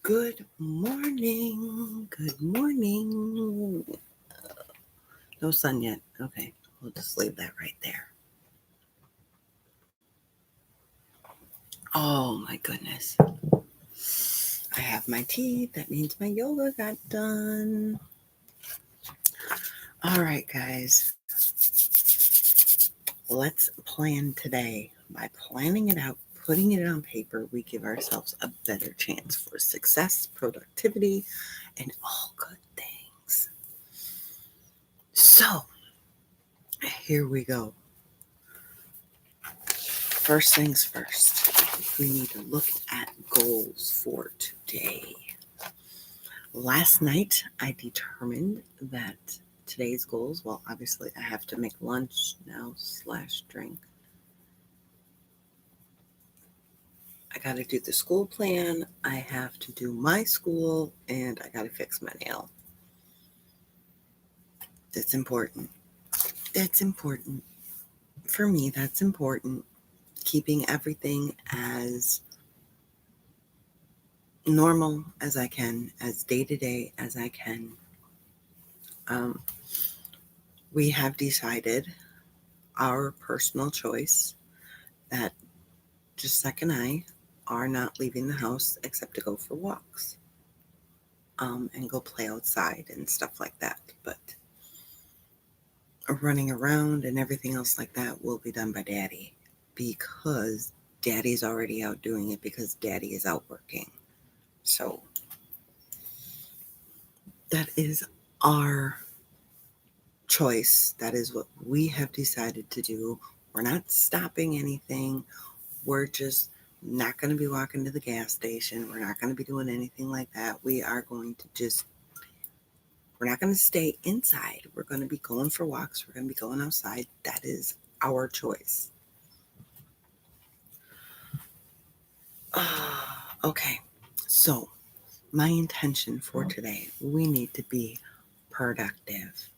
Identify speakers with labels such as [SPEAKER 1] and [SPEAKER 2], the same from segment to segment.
[SPEAKER 1] Good morning. Good morning. No sun yet. Okay, we'll just leave that right there. Oh my goodness. I have my tea. That means my yoga got done. All right, guys. Let's plan today. By planning it out, putting it on paper, we give ourselves a better chance for success, productivity, and all good things. So, here we go. First things first, we need to look at goals for today. Last night, I determined that today's goals, well, obviously, I have to make lunch now / drink. I got to do the school plan. I have to do my school, and I got to fix my nail. That's important. That's important. For me, that's important. Keeping everything as normal as I can, as day to day as I can. Um, we have decided our personal choice that Jessica and I are not leaving the house except to go for walks and go play outside and stuff like that. But running around and everything else like that will be done by Daddy because Daddy's already out doing it because Daddy is out working. So that is our choice. That is what we have decided to do. We're not stopping anything. We're just not going to be walking to the gas station. We're not going to be doing anything like that. We're not going to stay inside. We're going to be going for walks. We're going to be going outside. That is our choice. Okay, so my intention for today, we need to be productive.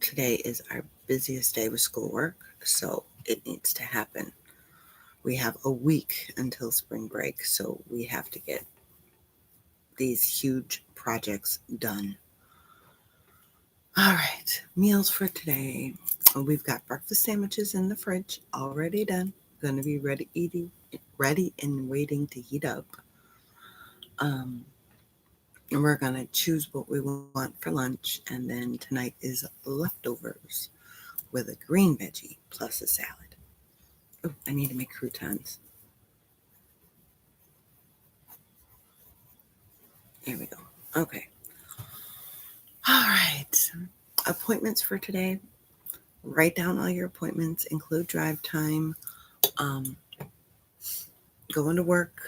[SPEAKER 1] Today is our busiest day with schoolwork, so it needs to happen. We have a week until spring break, so we have to get these huge projects done. All right, meals for today. We've got breakfast sandwiches in the fridge already done. Going to be ready and waiting to heat up. And we're going to choose what we want for lunch, and then tonight is leftovers with a green veggie plus a salad. Oh, I need to make croutons. There we go. Okay. All right. Appointments for today. Write down all your appointments, include drive time, um, going to work.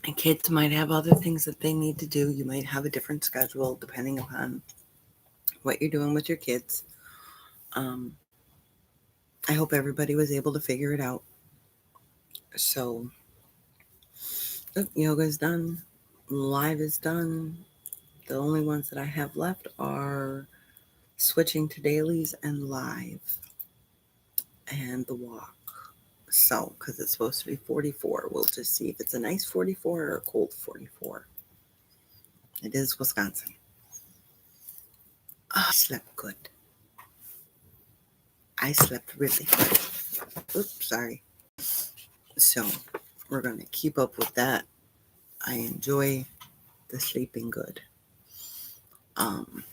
[SPEAKER 1] And kids might have other things that they need to do. You might have a different schedule depending upon what you're doing with your kids. Um, I hope everybody was able to figure it out. So, yoga is done, live is done. The only ones that I have left are switching to dailies and live and the walk. So, because it's supposed to be 44, we'll just see if it's a nice 44 or a cold 44. It is Wisconsin. Oh, I slept good. I slept really good. Oops, sorry. So, we're going to keep up with that. I enjoy the sleeping good. Um,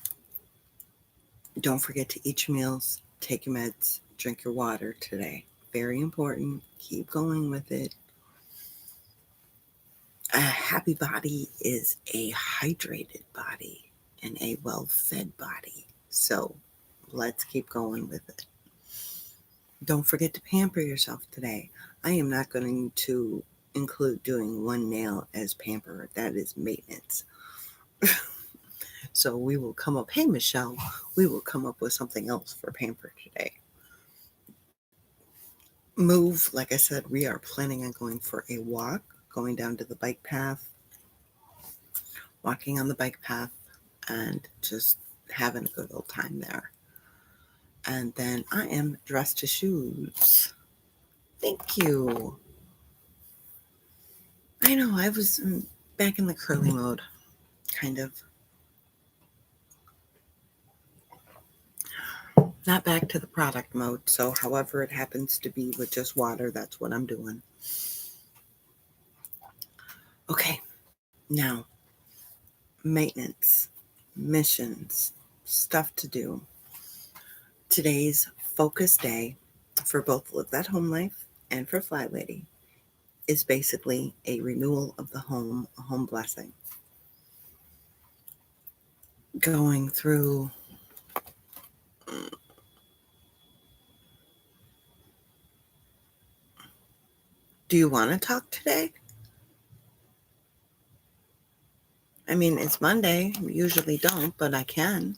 [SPEAKER 1] don't forget to eat your meals, take your meds, drink your water today. Very important. Keep going with it. A happy body is a hydrated body and a well-fed body. So let's keep going with it. Don't forget to pamper yourself today. I am not going to include doing one nail as pamper. That is maintenance. So we will come up, hey, Michelle, we will come up with something else for pamper today. Move, like I said, we are planning on going for a walk, going down to the bike path, walking on the bike path, and just having a good old time there. And then I am dressed to shoes. Thank you. I know, I was back in the curly mode, kind of. Not back to the product mode, so however it happens to be with just water, that's what I'm doing. Okay, now, maintenance, missions, stuff to do. Today's focus day for both Live That Home Life and for Fly Lady is basically a renewal of the home, a home blessing. Going through do you want to talk today? I mean, it's Monday. We usually don't, but I can.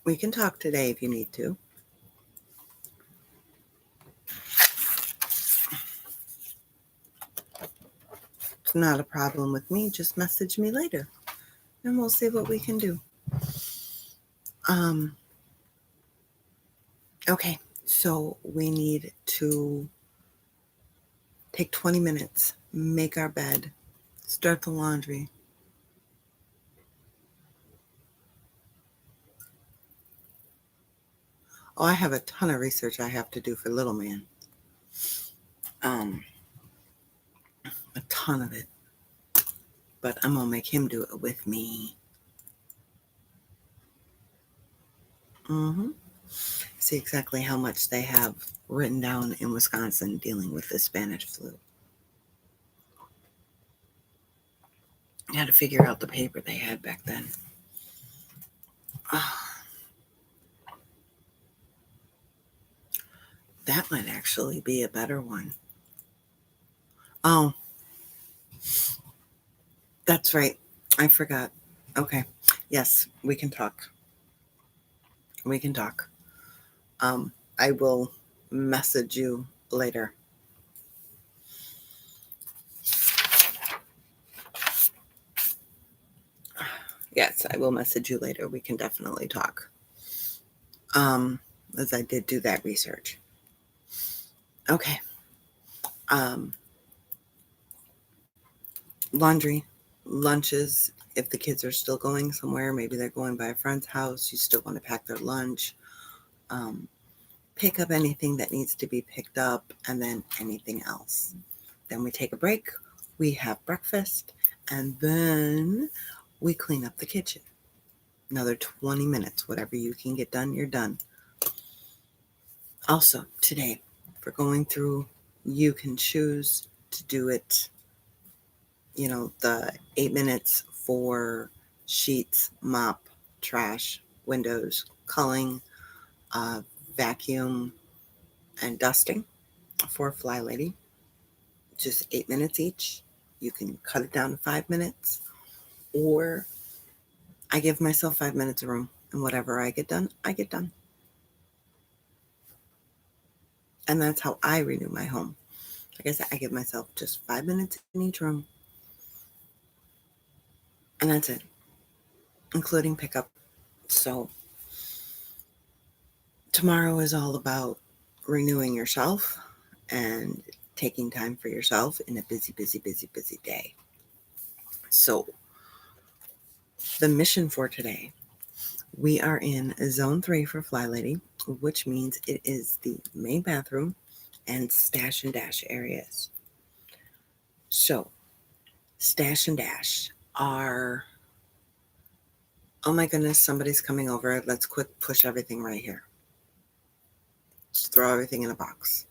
[SPEAKER 1] We can talk today if you need to. It's not a problem with me. Just message me later and we'll see what we can do. Um, okay, so we need to take 20 minutes, make our bed, start the laundry. Oh, I have a ton of research I have to do for little man. A ton of it. But I'm gonna make him do it with me. See exactly how much they have written down in Wisconsin dealing with the Spanish flu. I had to figure out the paper they had back then. Oh, that might actually be a better one. Oh, that's right. I forgot. Okay. Yes, we can talk. We can talk. I will message you later. Yes, I will message you later. We can definitely talk. As I did do that research. Okay. Um, Laundry, lunches. If the kids are still going somewhere, maybe they're going by a friend's house, you still want to pack their lunch. Um, Pick up anything that needs to be picked up, and then anything else. Then we take a break, we have breakfast, and then we clean up the kitchen. Another 20 minutes, whatever you can get done, you're done. Also, today, for going through, you can choose to do it, the 8 minutes for sheets, mop, trash, windows, culling, uh, vacuum, and dusting for a Fly Lady. Just 8 minutes each. You can cut it down to 5 minutes, or I give myself 5 minutes of room, and whatever I get done, I get done. And that's how I renew my home. Like I said, I give myself just 5 minutes in each room, and that's it, including pickup. So tomorrow is all about renewing yourself and taking time for yourself in a busy, busy, busy, busy day. So the mission for today, we are in zone 3 for Fly Lady, which means it is the main bathroom and stash and dash areas. So stash and dash are, oh my goodness, somebody's coming over. Let's quick push everything right here. Just throw everything in a box.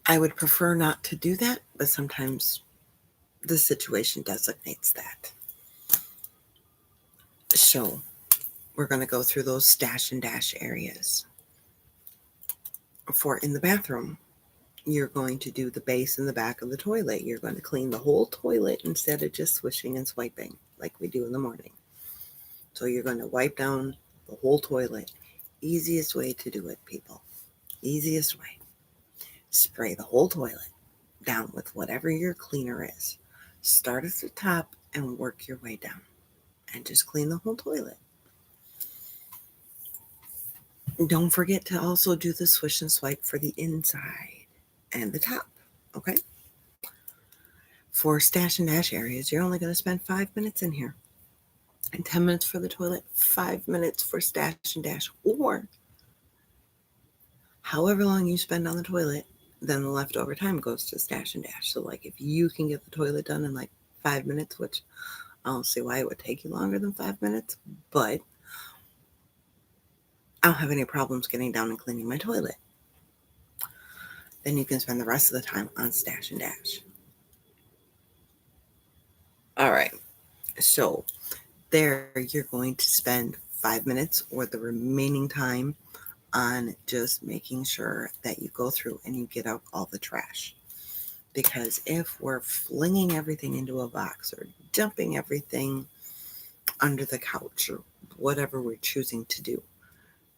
[SPEAKER 1] I would prefer not to do that, but sometimes the situation designates that. So we're going to go through those stash and dash areas. For in the bathroom, you're going to do the base and the back of the toilet. You're going to clean the whole toilet instead of just swishing and swiping like we do in the morning. So you're going to wipe down the whole toilet. Easiest way to do it, people. Easiest way. Spray the whole toilet down with whatever your cleaner is. Start at the top and work your way down. And just clean the whole toilet. Don't forget to also do the swish and swipe for the inside and the top. Okay? For stash and dash areas, you're only going to spend 5 minutes in here and 10 minutes for the toilet, 5 minutes for stash and dash, or however long you spend on the toilet, then the leftover time goes to stash and dash. So, like, if you can get the toilet done in like 5 minutes, which I don't see why it would take you longer than 5 minutes, but I don't have any problems getting down and cleaning my toilet. Then you can spend the rest of the time on stash and dash. All right. So, there you're going to spend 5 minutes or the remaining time on just making sure that you go through and you get out all the trash. Because if we're flinging everything into a box or dumping everything under the couch or whatever we're choosing to do,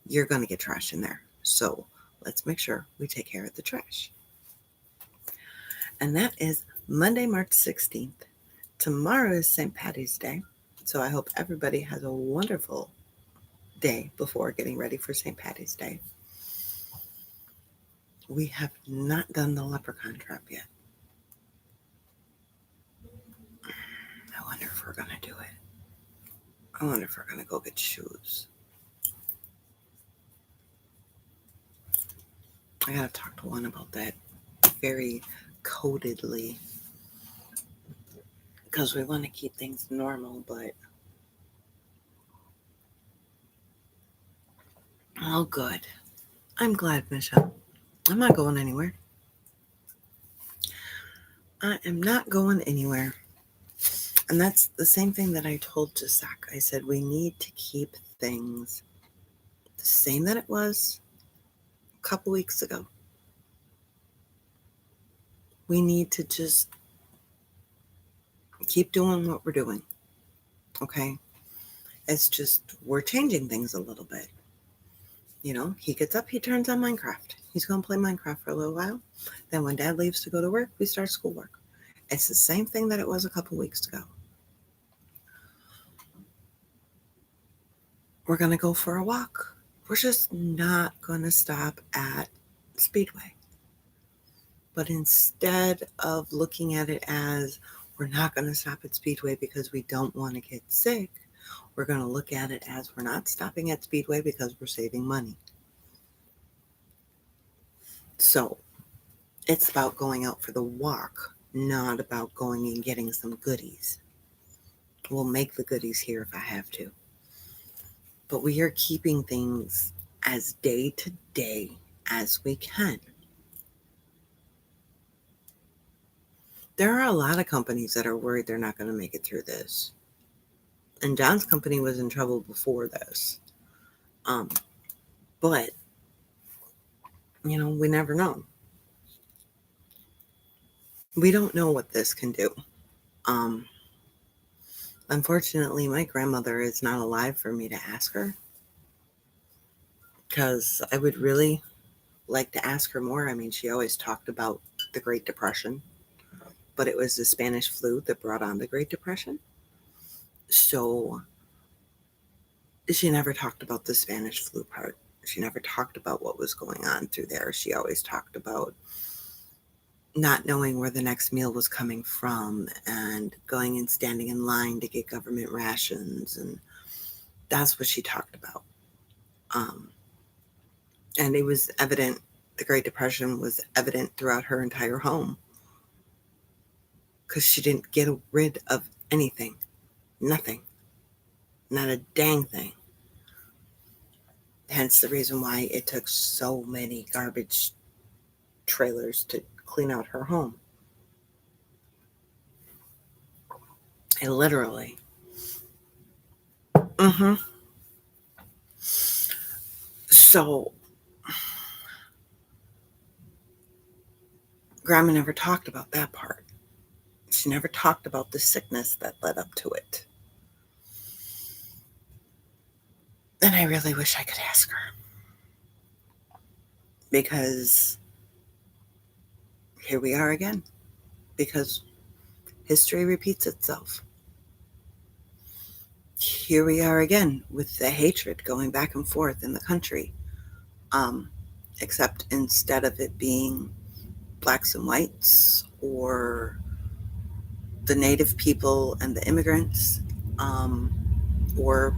[SPEAKER 1] you're going to get trash in there. So let's make sure we take care of the trash. And that is Monday, March 16th. Tomorrow is St. Patty's Day. So I hope everybody has a wonderful day before getting ready for St. Patty's Day. We have not done the leprechaun trap yet. I wonder if we're going to do it. I wonder if we're going to go get shoes. I got to talk to one about that very codedly because we want to keep things normal, but oh, good. I'm glad, Michelle. I'm not going anywhere. I am not going anywhere. And that's the same thing that I told Jasak. I said we need to keep things the same that it was a couple weeks ago. We need to just keep doing what we're doing. Okay? It's just we're changing things a little bit. You know, he gets up, he turns on Minecraft. He's going to play Minecraft for a little while. Then when Dad leaves to go to work, we start schoolwork. It's the same thing that it was a couple weeks ago. We're going to go for a walk. We're just not going to stop at Speedway. But instead of looking at it as we're not going to stop at Speedway because we don't want to get sick, we're going to look at it as we're not stopping at Speedway because we're saving money. So it's about going out for the walk, not about going and getting some goodies. We'll make the goodies here if I have to. But we are keeping things as day to day as we can. There are a lot of companies that are worried they're not going to make it through this. And John's company was in trouble before this. But, you know, we never know. We don't know what this can do. Unfortunately, my grandmother is not alive for me to ask her because I would really like to ask her more. I mean, she always talked about the Great Depression, but it was the Spanish flu that brought on the Great Depression. So she never talked about the Spanish flu part. She never talked about what was going on through there. She always talked about not knowing where the next meal was coming from and going and standing in line to get government rations. And that's what she talked about. And it was evident, the Great Depression was evident throughout her entire home because she didn't get rid of anything. Nothing. Not a dang thing. Hence the reason why it took so many garbage trailers to clean out her home. I literally. So, Grandma never talked about that part. She never talked about the sickness that led up to it. And I really wish I could ask her. Because here we are again. Because history repeats itself. Here we are again with the hatred going back and forth in the country Except instead of it being blacks and whites or the native people and the immigrants, or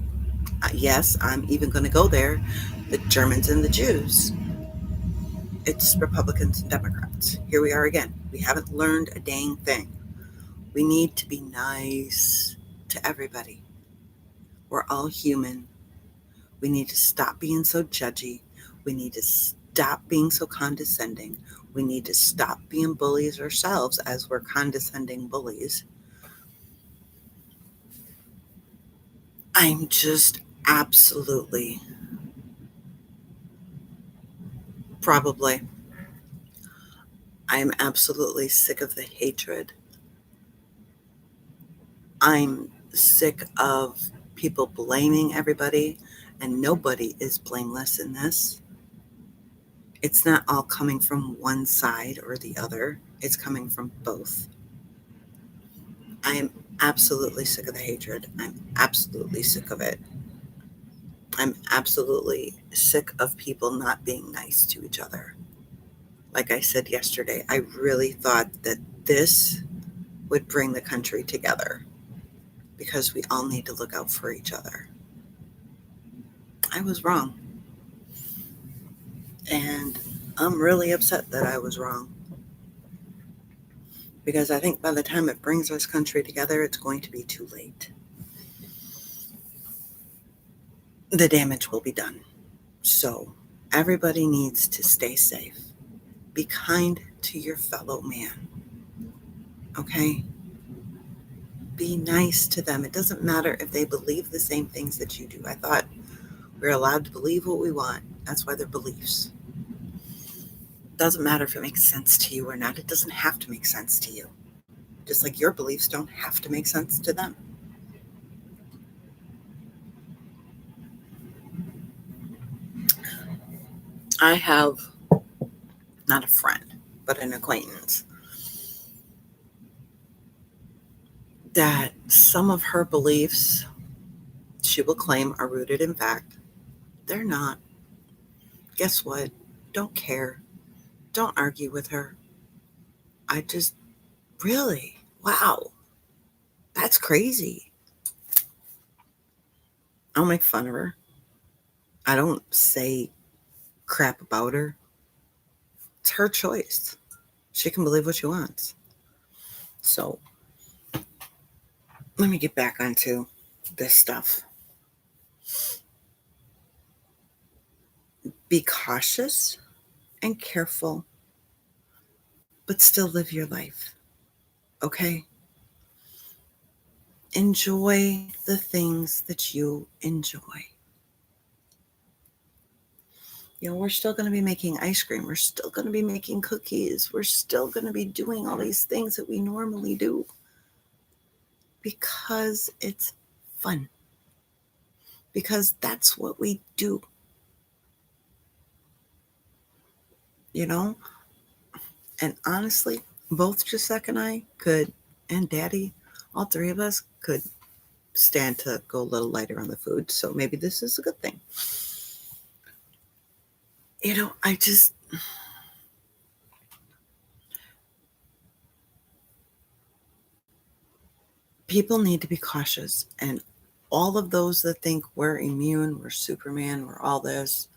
[SPEAKER 1] yes, I'm even going to go there, the Germans and the Jews. It's Republicans and Democrats. Here we are again. We haven't learned a dang thing. We need to be nice to everybody. We're all human. We need to stop being so judgy. We need to stop being so condescending. We need to stop being bullies ourselves as we're condescending bullies. I'm just absolutely, probably, I'm absolutely sick of the hatred. I'm sick of people blaming everybody, and nobody is blameless in this. It's not all coming from one side or the other, it's coming from both. I am absolutely sick of the hatred. I'm absolutely sick of it. I'm absolutely sick of people not being nice to each other. Like I said yesterday, I really thought that this would bring the country together because we all need to look out for each other. I was wrong. And I'm really upset that I was wrong. Because I think by the time it brings this country together, it's going to be too late. The damage will be done. So everybody needs to stay safe. Be kind to your fellow man. Okay? Be nice to them. It doesn't matter if they believe the same things that you do. I thought we're allowed to believe what we want. That's why they're beliefs. Doesn't matter if it makes sense to you or not. It doesn't have to make sense to you. Just like your beliefs don't have to make sense to them. I have not a friend, but an acquaintance that some of her beliefs she will claim are rooted in fact. They're not. Guess what? Don't care. Don't argue with her. I just, really, wow, that's crazy. I'll make fun of her. I don't say crap about her. It's her choice. She can believe what she wants. So let me get back onto this stuff. Be cautious and careful, but still live your life. Okay? Enjoy the things that you enjoy. You know, we're still going to be making ice cream. We're still going to be making cookies. We're still going to be doing all these things that we normally do because it's fun. Because that's what we do. You know? And honestly, both Gisek and I could, and Daddy, all three of us could stand to go a little lighter on the food. So maybe this is a good thing. You know, people need to be cautious. And all of those that think we're immune, we're Superman, we're all this,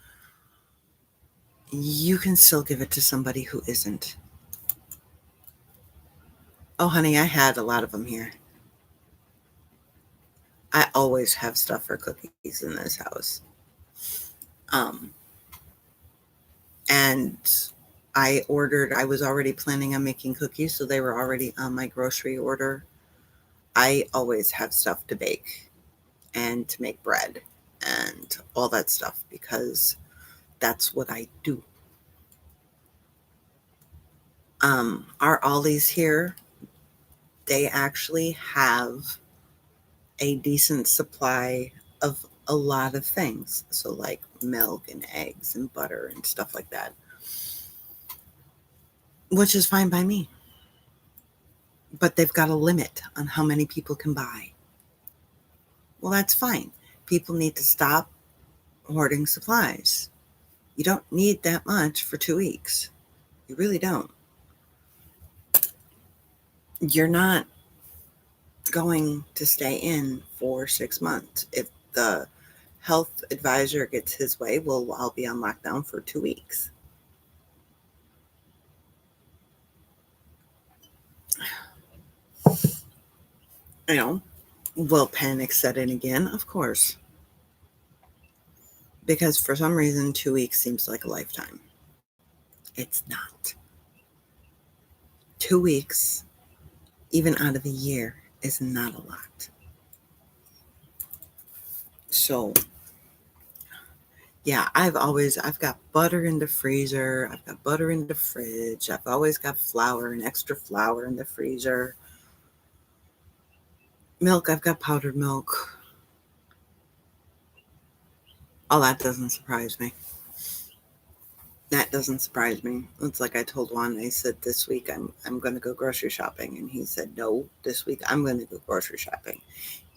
[SPEAKER 1] you can still give it to somebody who isn't. Oh, honey, I had a lot of them here. I always have stuff for cookies in this house. Um, and I was already planning on making cookies, so they were already on my grocery order. I always have stuff to bake and to make bread and all that stuff because that's what I do. Our Ollie's here, they actually have a decent supply of a lot of things. So, like milk and eggs and butter and stuff like that, which is fine by me. But they've got a limit on how many people can buy. Well, that's fine. People need to stop hoarding supplies. You don't need that much for 2 weeks. You really don't. You're not going to stay in for 6 months. If the health advisor gets his way, I'll be on lockdown for 2 weeks. You know, will panic set in again? Of course. Because for some reason, 2 weeks seems like a lifetime. It's not. 2 weeks, even out of a year, is not a lot. So, yeah, I've got butter in the freezer. I've got butter in the fridge. I've always got flour and extra flour in the freezer. Milk, I've got powdered milk. All that doesn't surprise me. That doesn't surprise me. It's like I told Juan, I said this week I'm going to go grocery shopping, and he said no. This week I'm going to go grocery shopping.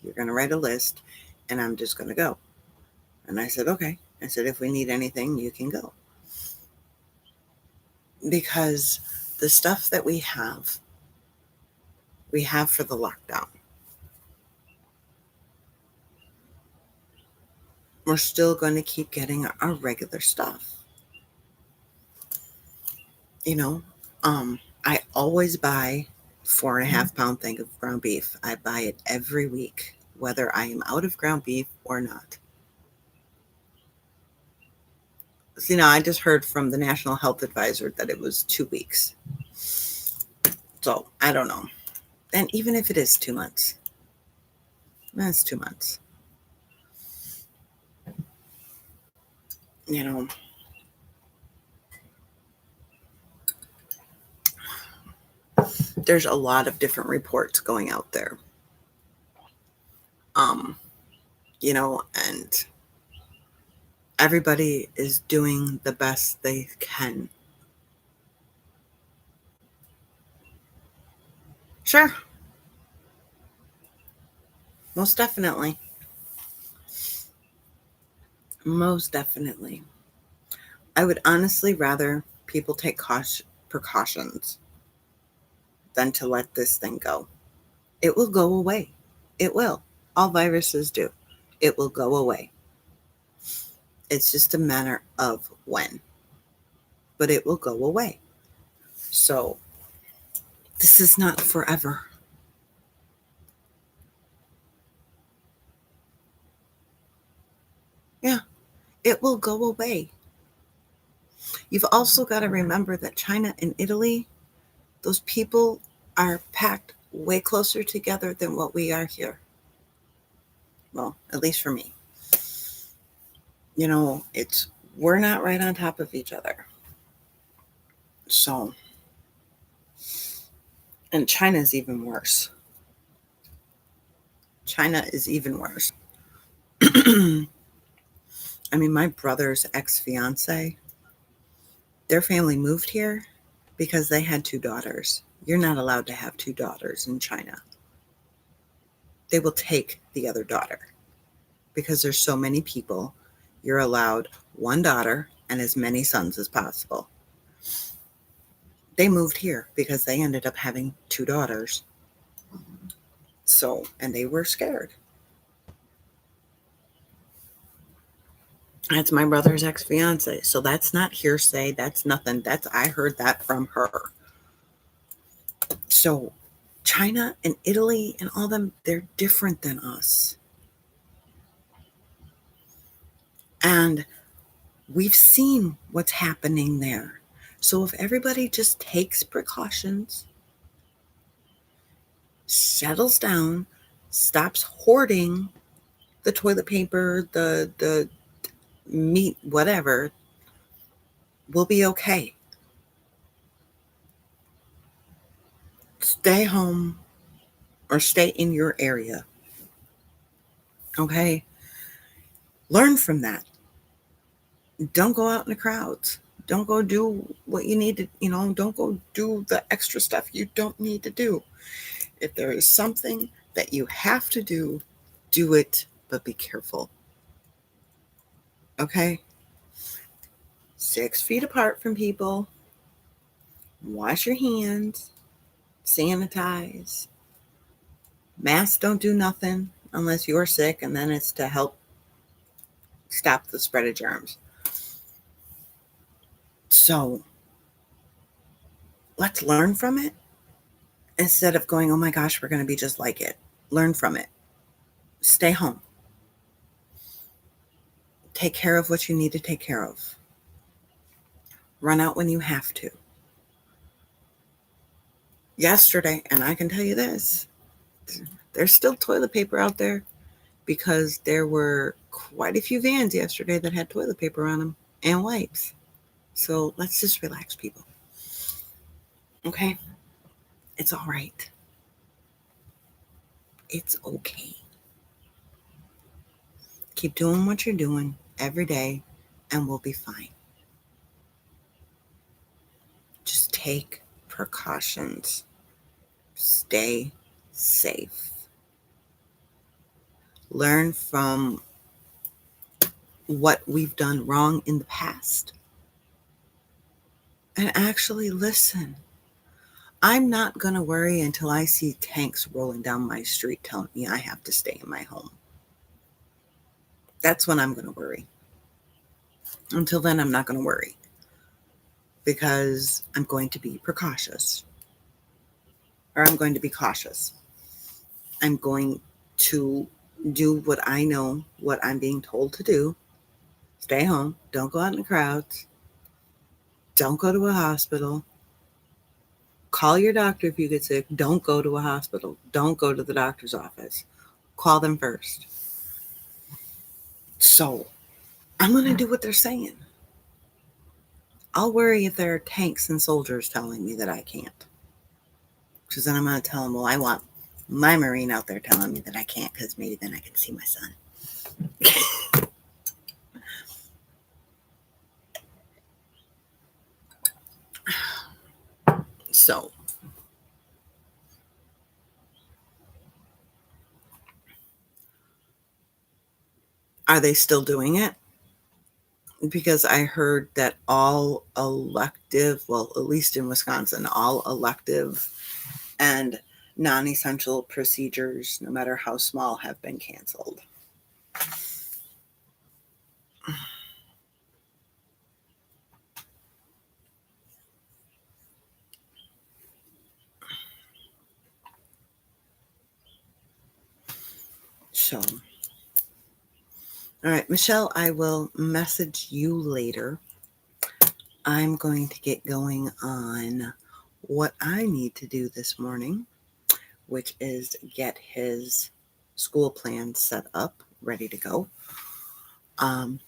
[SPEAKER 1] You're going to write a list, and I'm just going to go. And I said okay. I said if we need anything, you can go, because the stuff that we have for the lockdown. We're still going to keep getting our regular stuff. You know, I always buy 4.5 pound thing of ground beef. I buy it every week, whether I am out of ground beef or not. See, now I just heard from the National Health Advisor that it was 2 weeks. So I don't know. And even if it is 2 months, that's 2 months. You know, there's a lot of different reports going out there. Um, and everybody is doing the best they can. Sure, most definitely. Most definitely. I would honestly rather people take precautions than to let this thing go. It will go away. It will. All viruses do. It will go away. It's just a matter of when, but it will go away. So this is not forever. Yeah, it will go away. You've also got to remember that China and Italy, those people are packed way closer together than what we are here. Well, at least for me. We're not right on top of each other. So, and China is even worse. China is even worse. I mean, my brother's ex-fiance, their family moved here because they had 2 daughters. You're not allowed to have 2 daughters in China. They will take the other daughter because there's so many people. You're allowed 1 daughter and as many sons as possible. They moved here because they ended up having 2 daughters. So, and they were scared. That's my brother's ex-fiance. So that's not hearsay. That's nothing. I heard that from her. So China and Italy and all them, they're different than us. And we've seen what's happening there. So if everybody just takes precautions, settles down, stops hoarding the toilet paper, the meat, whatever, we'll be okay. Stay home or stay in your area. Okay? Learn from that. Don't go out in the crowds. Don't go do what you need to, don't go do the extra stuff you don't need to do. If there is something that you have to do it, but be careful. Okay? 6 feet apart from people, wash your hands, sanitize. Masks don't do nothing unless you're sick, and then it's to help stop the spread of germs. So let's learn from it instead of going, oh my gosh, we're going to be just like it. Learn from it. Stay home. Take care of what you need to take care of. Run out when you have to. Yesterday, and I can tell you this, there's still toilet paper out there because there were quite a few vans yesterday that had toilet paper on them and wipes. So let's just relax, people. Okay? It's all right. It's okay. Keep doing what you're doing every day, and we'll be fine. Just take precautions. Stay safe. Learn from what we've done wrong in the past and actually listen. I'm not going to worry until I see tanks rolling down my street telling me I have to stay in my home. That's when I'm going to worry. Until then, I'm not going to worry because I'm going to be precautious, or I'm going to be cautious. I'm going to do what I know, what I'm being told to do. Stay home. Don't go out in the crowds. Don't go to a hospital. Call your doctor if you get sick. Don't go to a hospital. Don't go to the doctor's office. Call them first. So I'm going to do what they're saying. I'll worry if there are tanks and soldiers telling me that I can't. Because then I'm going to tell them, well, I want my Marine out there telling me that I can't because maybe then I can see my son. So, are they still doing it? Because I heard that all elective, well, at least in Wisconsin, all elective and non essential procedures, no matter how small, have been canceled. So, all right, Michelle, I will message you later. I'm going to get going on what I need to do this morning, which is get his school plan set up, ready to go. And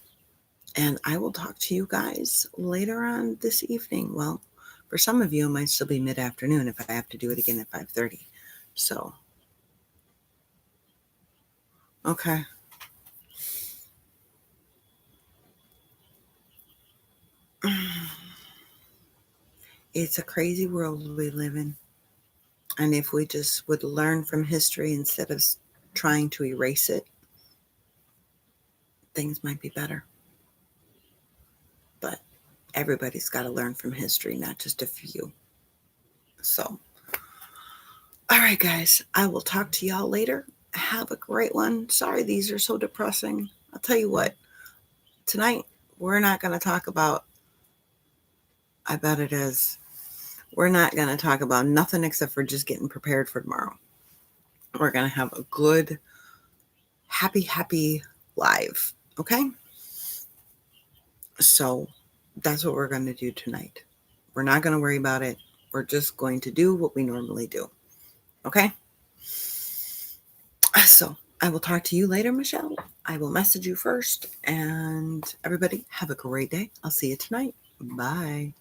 [SPEAKER 1] I will talk to you guys later on this evening. Well, for some of you, it might still be mid-afternoon if I have to do it again at 5:30. So, okay. It's a crazy world we live in. And if we just would learn from history instead of trying to erase it, things might be better. But everybody's got to learn from history, not just a few. So, all right, guys, I will talk to y'all later. Have a great one. Sorry, these are so depressing. I'll tell you what, tonight we're not going to talk about, I bet it is, we're not going to talk about nothing except for just getting prepared for tomorrow. We're going to have a good, happy live. Okay? So that's what we're going to do tonight. We're not going to worry about it. We're just going to do what we normally do. Okay? So I will talk to you later, Michelle. I will message you first. And everybody, have a great day. I'll see you tonight. Bye.